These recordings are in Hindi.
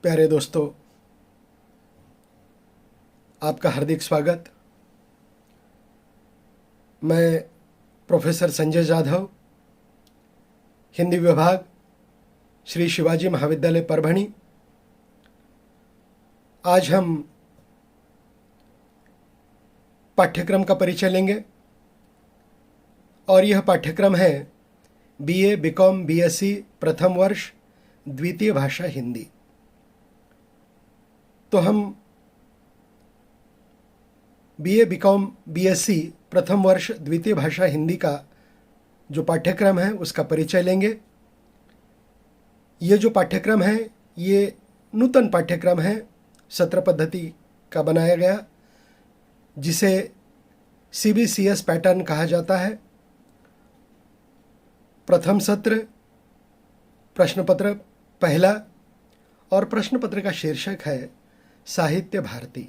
प्यारे दोस्तों, आपका हार्दिक स्वागत। मैं प्रोफेसर संजय जाधव, हिंदी विभाग, श्री शिवाजी महाविद्यालय परभणी। आज हम पाठ्यक्रम का परिचय लेंगे और यह पाठ्यक्रम है बीए, बीकॉम, बीएससी प्रथम वर्ष द्वितीय भाषा हिंदी। तो हम बीए, बीकॉम, बीएससी प्रथम वर्ष द्वितीय भाषा हिंदी का जो पाठ्यक्रम है उसका परिचय लेंगे। ये जो पाठ्यक्रम है ये नूतन पाठ्यक्रम है, सत्र पद्धति का बनाया गया, जिसे सीबीसीएस पैटर्न कहा जाता है। प्रथम सत्र, प्रश्न पत्र पहला, और प्रश्न पत्र का शीर्षक है साहित्य भारती।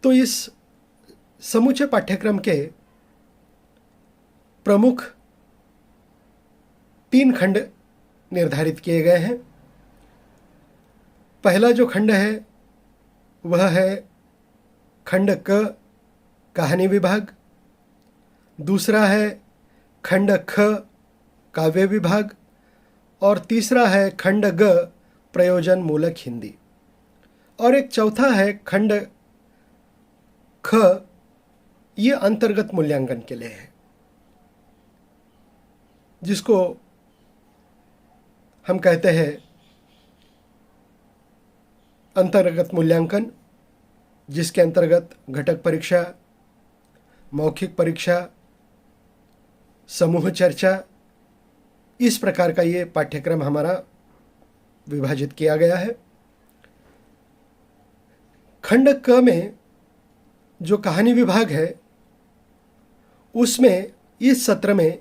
तो इस समूचे पाठ्यक्रम के प्रमुख 3 खंड निर्धारित किए गए हैं। पहला जो खंड है वह है खंड क, कहानी विभाग। दूसरा है खंड ख, काव्य विभाग। और तीसरा है खंड ग, प्रयोजन मूलक हिंदी। और एक चौथा है खंड ख, ये अंतर्गत मूल्यांकन के लिए है, जिसको हम कहते हैं अंतर्गत मूल्यांकन, जिसके अंतर्गत घटक परीक्षा, मौखिक परीक्षा, समूह चर्चा, इस प्रकार का ये पाठ्यक्रम हमारा विभाजित किया गया है। खंड क में जो कहानी विभाग है उसमें इस सत्र में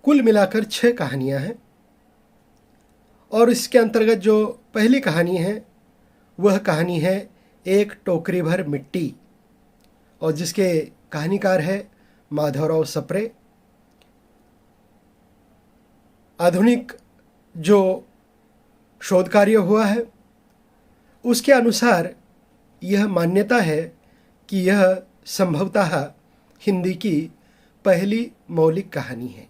कुल मिलाकर 6 कहानियां हैं। और इसके अंतर्गत जो पहली कहानी है वह कहानी है एक टोकरी भर मिट्टी, और जिसके कहानीकार है माधवराव सप्रे। आधुनिक जो शोध कार्य हुआ है उसके अनुसार यह मान्यता है कि यह संभवतः हिंदी की पहली मौलिक कहानी है।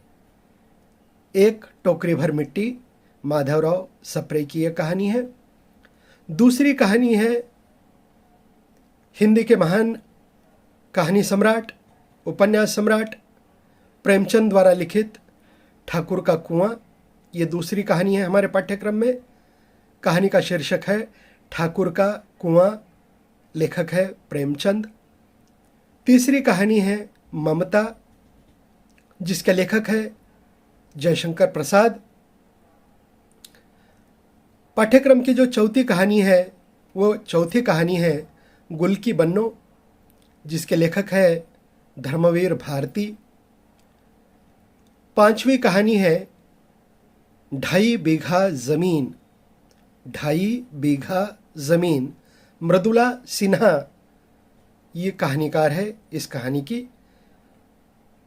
एक टोकरी भर मिट्टी माधवराव सप्रे की यह कहानी है। दूसरी कहानी है हिंदी के महान कहानी सम्राट, उपन्यास सम्राट प्रेमचंद द्वारा लिखित ठाकुर का कुआं। ये दूसरी कहानी है हमारे पाठ्यक्रम में। कहानी का शीर्षक है ठाकुर का कुआं, लेखक है प्रेमचंद। तीसरी कहानी है ममता, जिसके लेखक है जयशंकर प्रसाद। पाठ्यक्रम की जो चौथी कहानी है वो चौथी कहानी है गुल की बन्नो, जिसके लेखक है धर्मवीर भारती। पांचवी कहानी है 2.5 बीघा जमीन, 2.5 बीघा जमीन, मृदुला सिन्हा ये कहानीकार है। इस कहानी की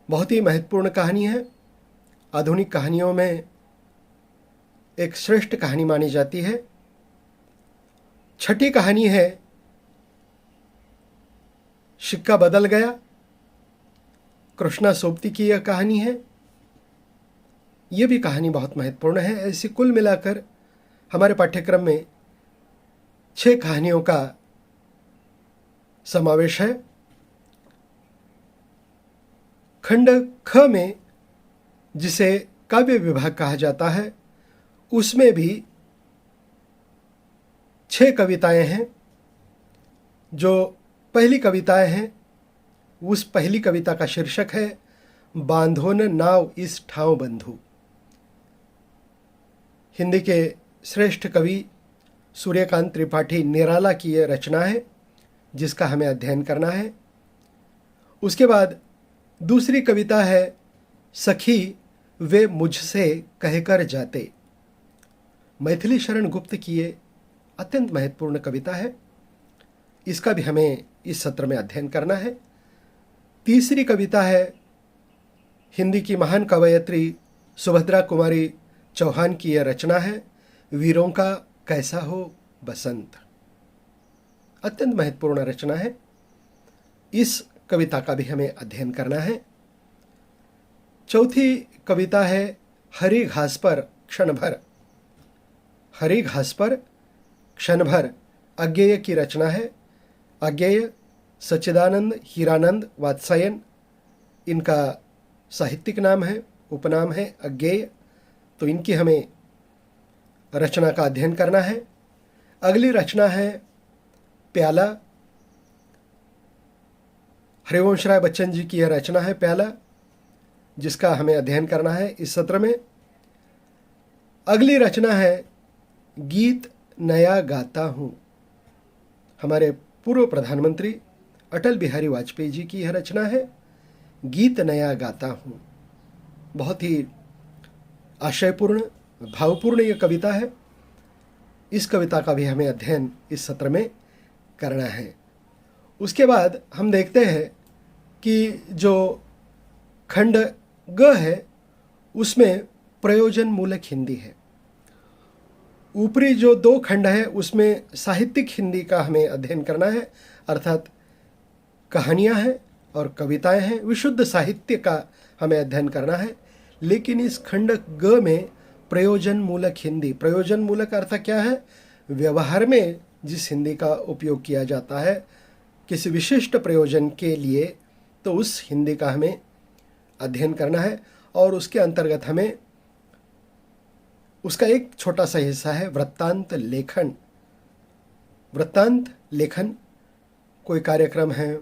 बहुत ही महत्वपूर्ण कहानी है, आधुनिक कहानियों में एक श्रेष्ठ कहानी मानी जाती है। छठी कहानी है सिक्का बदल गया, कृष्णा सोबती की यह कहानी है। यह भी कहानी बहुत महत्वपूर्ण है। ऐसे कुल मिलाकर हमारे पाठ्यक्रम में 6 कहानियों का समावेश है। खंड ख में, जिसे काव्य विभाग कहा जाता है, उसमें भी 6 कविताएं हैं। जो पहली कविताएं हैं, उस पहली कविता का शीर्षक है बांधो न नाव इस ठाव बंधु। हिंदी के श्रेष्ठ कवि सूर्यकांत त्रिपाठी निराला की यह रचना है, जिसका हमें अध्ययन करना है। उसके बाद दूसरी कविता है सखी वे मुझसे कहकर जाते। मैथिली शरण गुप्त की ये अत्यंत महत्वपूर्ण कविता है, इसका भी हमें इस सत्र में अध्ययन करना है। तीसरी कविता है हिंदी की महान कवयित्री सुभद्रा कुमारी चौहान की यह रचना है, वीरों का कैसा हो बसंत। अत्यंत महत्वपूर्ण रचना है। इस कविता का भी हमें अध्ययन करना है। चौथी कविता है हरी घास पर क्षण भर। हरी घास पर क्षण भर अज्ञेय की रचना है। अज्ञेय सच्चिदानंद हीरानंद वात्सायन इनका साहित्यिक नाम है, उपनाम है अज्ञेय। तो इनकी हमें रचना का अध्ययन करना है। अगली रचना है प्याला। हरिवंश राय बच्चन जी की यह रचना है प्याला, जिसका हमें अध्ययन करना है इस सत्र में। अगली रचना है गीत नया गाता हूँ। हमारे पूर्व प्रधानमंत्री अटल बिहारी वाजपेयी जी की यह रचना है, गीत नया गाता हूँ। बहुत ही आशयपूर्ण, भावपूर्ण यह कविता है। इस कविता का भी हमें अध्ययन इस सत्र में करना है। उसके बाद हम देखते हैं कि जो खंड ग है उसमें प्रयोजन मूलक हिंदी है। ऊपरी जो 2 खंड है उसमें साहित्यिक हिंदी का हमें अध्ययन करना है, अर्थात कहानियाँ हैं और कविताएं हैं, विशुद्ध साहित्य का हमें अध्ययन करना है। लेकिन इस खंड ग में प्रयोजन मूलक हिंदी, प्रयोजन मूलक अर्थ क्या है? व्यवहार में जिस हिंदी का उपयोग किया जाता है किसी विशिष्ट प्रयोजन के लिए, तो उस हिंदी का हमें अध्ययन करना है। और उसके अंतर्गत हमें उसका एक छोटा सा हिस्सा है वृत्तांत लेखन। वृत्तांत लेखन, कोई कार्यक्रम है,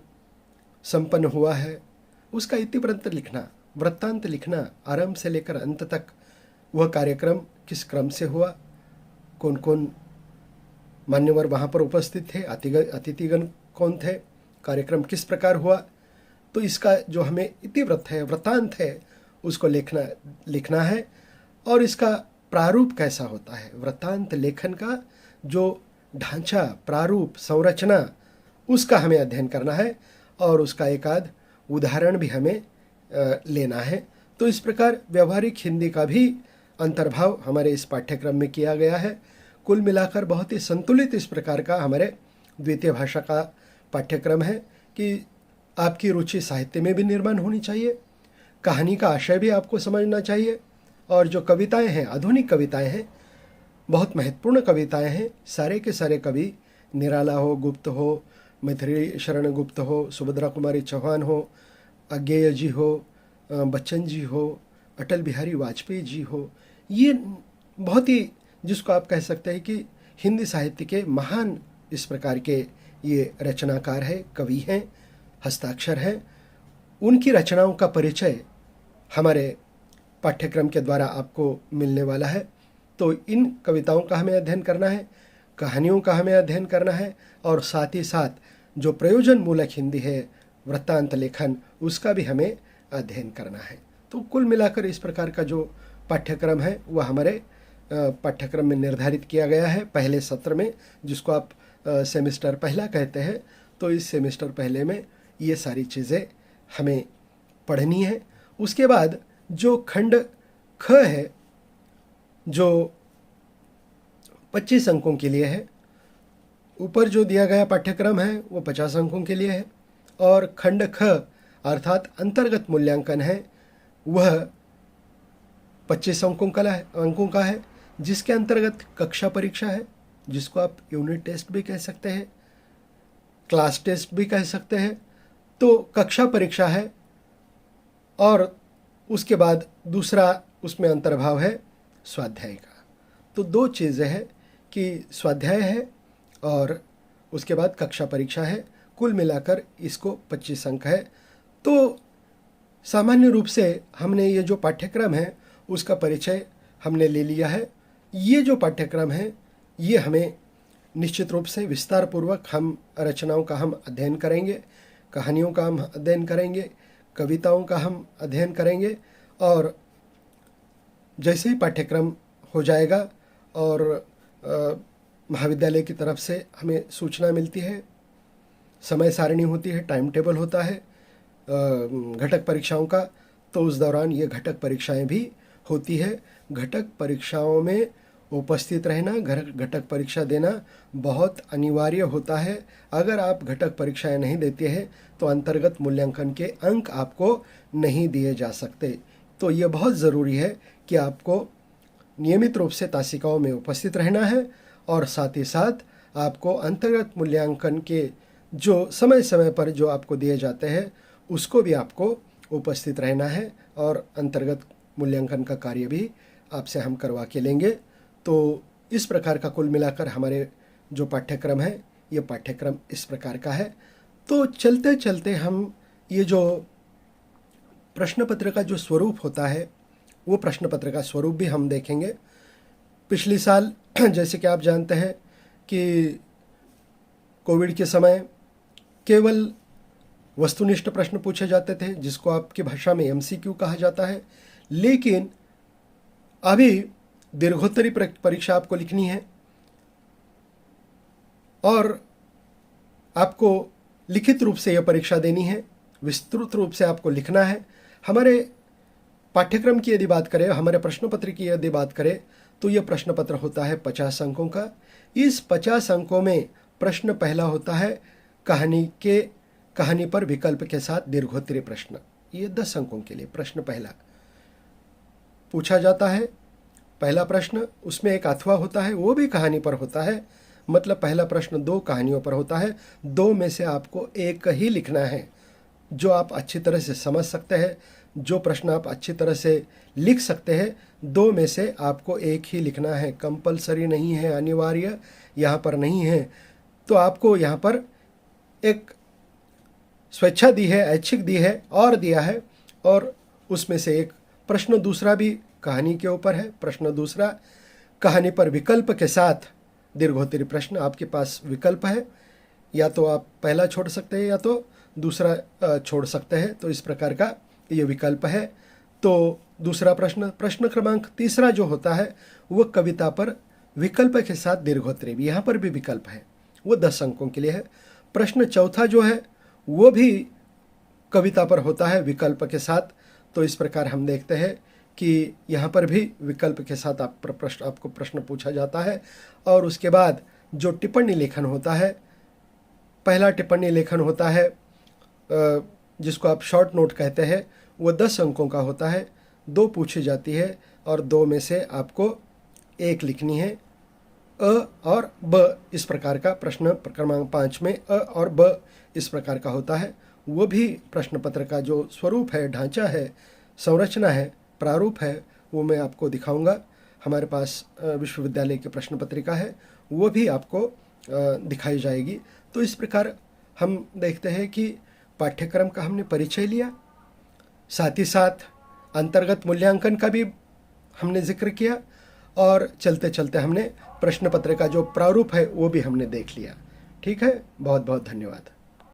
संपन्न हुआ है, उसका इतिवृत्त लिखना, वृत्तांत लिखना, आरंभ से लेकर अंत तक वह कार्यक्रम किस क्रम से हुआ, कौन कौन मान्यवर वहाँ पर उपस्थित थे, अतिथिगण कौन थे, कार्यक्रम किस प्रकार हुआ। तो इसका जो हमें इतिवृत्त है, वृत्तांत है, उसको लिखना है। और इसका प्रारूप कैसा होता है, वृत्तांत लेखन का जो ढांचा, प्रारूप, संरचना, उसका हमें अध्ययन करना है और उसका एक आध उदाहरण भी हमें लेना है। तो इस प्रकार व्यवहारिक हिंदी का भी अंतर्भाव हमारे इस पाठ्यक्रम में किया गया है। कुल मिलाकर बहुत ही संतुलित इस प्रकार का हमारे द्वितीय भाषा का पाठ्यक्रम है कि आपकी रुचि साहित्य में भी निर्माण होनी चाहिए, कहानी का आशय भी आपको समझना चाहिए, और जो कविताएं हैं, आधुनिक कविताएं हैं, बहुत महत्वपूर्ण कविताएं हैं। सारे के सारे कवि, निराला हो, गुप्त हो, मैथिली शरण गुप्त हो, सुभद्रा कुमारी चौहान हो, अज्ञेय जी हो, बच्चन जी हो, अटल बिहारी वाजपेयी जी हो, ये बहुत ही, जिसको आप कह सकते हैं कि हिंदी साहित्य के महान इस प्रकार के ये रचनाकार है, कवि हैं, हस्ताक्षर हैं। उनकी रचनाओं का परिचय हमारे पाठ्यक्रम के द्वारा आपको मिलने वाला है। तो इन कविताओं का हमें अध्ययन करना है, कहानियों का हमें अध्ययन करना है, और साथ ही साथ जो प्रयोजन मूलक हिंदी है, वृत्तांत लेखन, उसका भी हमें अध्ययन करना है। तो कुल मिलाकर इस प्रकार का जो पाठ्यक्रम है वह हमारे पाठ्यक्रम में निर्धारित किया गया है पहले सत्र में, जिसको आप सेमेस्टर पहला कहते हैं। तो इस सेमेस्टर पहले में ये सारी चीज़ें हमें पढ़नी है। उसके बाद जो खंड ख है, जो 25 अंकों के लिए है, ऊपर जो दिया गया पाठ्यक्रम है वो 50 अंकों के लिए है, और खंड ख अर्थात अंतर्गत मूल्यांकन है, वह 25 अंकों का है, जिसके अंतर्गत कक्षा परीक्षा है, जिसको आप यूनिट टेस्ट भी कह सकते हैं, क्लास टेस्ट भी कह सकते हैं। तो कक्षा परीक्षा है, और उसके बाद दूसरा उसमें अंतर्भाव है स्वाध्याय का। तो 2 चीज़ें हैं कि स्वाध्याय है और उसके बाद कक्षा परीक्षा है। कुल मिलाकर इसको 25 अंक है। तो सामान्य रूप से हमने ये जो पाठ्यक्रम है उसका परिचय हमने ले लिया है। ये जो पाठ्यक्रम है ये हमें निश्चित रूप से विस्तार पूर्वक हम रचनाओं का हम अध्ययन करेंगे, कहानियों का हम अध्ययन करेंगे, कविताओं का हम अध्ययन करेंगे। और जैसे ही पाठ्यक्रम हो जाएगा और महाविद्यालय की तरफ से हमें सूचना मिलती है, समय सारणी होती है, टाइम टेबल होता है घटक परीक्षाओं का, तो उस दौरान ये घटक परीक्षाएं भी होती है। घटक परीक्षाओं में उपस्थित रहना, घटक परीक्षा देना बहुत अनिवार्य होता है। अगर आप घटक परीक्षाएं नहीं देते हैं तो अंतर्गत मूल्यांकन के अंक आपको नहीं दिए जा सकते। तो ये बहुत ज़रूरी है कि आपको नियमित रूप से तासिकाओं में उपस्थित रहना है और साथ ही साथ आपको अंतर्गत मूल्यांकन के जो समय समय पर जो आपको दिए जाते हैं उसको भी आपको उपस्थित रहना है और अंतर्गत मूल्यांकन का कार्य भी आपसे हम करवा के लेंगे। तो इस प्रकार का कुल मिलाकर हमारे जो पाठ्यक्रम है ये पाठ्यक्रम इस प्रकार का है। तो चलते चलते हम ये जो प्रश्न पत्र का जो स्वरूप होता है वो प्रश्न पत्र का स्वरूप भी हम देखेंगे। पिछले साल जैसे कि आप जानते हैं कि कोविड के समय केवल वस्तुनिष्ठ प्रश्न पूछे जाते थे जिसको आपकी भाषा में एमसीक्यू कहा जाता है, लेकिन अभी दीर्घोत्तरी परीक्षा आपको लिखनी है और आपको लिखित रूप से यह परीक्षा देनी है, विस्तृत रूप से आपको लिखना है। हमारे पाठ्यक्रम की यदि बात करें, हमारे प्रश्न पत्र की यदि बात करें तो यह प्रश्न पत्र होता है 50 अंकों का। इस 50 अंकों में प्रश्न पहला होता है कहानी पर विकल्प के साथ दीर्घोत्तरी प्रश्न। ये 10 अंकों के लिए प्रश्न पहला पूछा जाता है। पहला प्रश्न, उसमें एक अथवा होता है, वो भी कहानी पर होता है। मतलब पहला प्रश्न 2 कहानियों पर होता है। 2 में से आपको एक ही लिखना है जो आप अच्छी तरह से समझ सकते हैं, जो प्रश्न आप अच्छी तरह से लिख सकते हैं। 2 में से आपको एक ही लिखना है, कंपलसरी नहीं है, अनिवार्य यहाँ पर नहीं है। तो आपको यहाँ पर एक स्वेच्छा दी है, ऐच्छिक दी है और दिया है, और उसमें से एक प्रश्न दूसरा भी कहानी के ऊपर है। प्रश्न दूसरा कहानी पर विकल्प के साथ दीर्घोत्तरी प्रश्न। आपके पास विकल्प है, या तो आप पहला छोड़ सकते हैं या तो दूसरा छोड़ सकते हैं। तो इस प्रकार का ये विकल्प है। तो दूसरा प्रश्न क्रमांक तीसरा जो होता है वो कविता पर विकल्प के साथ दीर्घोत्तरी भी, यहाँ पर भी विकल्प है, वो 10 अंकों के लिए है। प्रश्न चौथा जो है वो भी कविता पर होता है विकल्प के साथ। तो इस प्रकार हम देखते हैं कि यहाँ पर भी विकल्प के साथ आपको प्रश्न पूछा जाता है। और उसके बाद जो टिप्पणी लेखन होता है, पहला टिप्पणी लेखन होता है जिसको आप शॉर्ट नोट कहते हैं, वो 10 अंकों का होता है। 2 पूछी जाती है और 2 में से आपको एक लिखनी है। अ और ब, इस प्रकार का प्रश्न क्रमांक 5 में अ और ब इस प्रकार का होता है। वो भी प्रश्न पत्र का जो स्वरूप है, ढांचा है, संरचना है, प्रारूप है, वो मैं आपको दिखाऊंगा। हमारे पास विश्वविद्यालय की प्रश्न पत्रिका है, वो भी आपको दिखाई जाएगी। तो इस प्रकार हम देखते हैं कि पाठ्यक्रम का हमने परिचय लिया, साथ ही साथ अंतर्गत मूल्यांकन का भी हमने जिक्र किया, और चलते चलते हमने प्रश्न पत्र का जो प्रारूप है वो भी हमने देख लिया। ठीक है, बहुत बहुत धन्यवाद।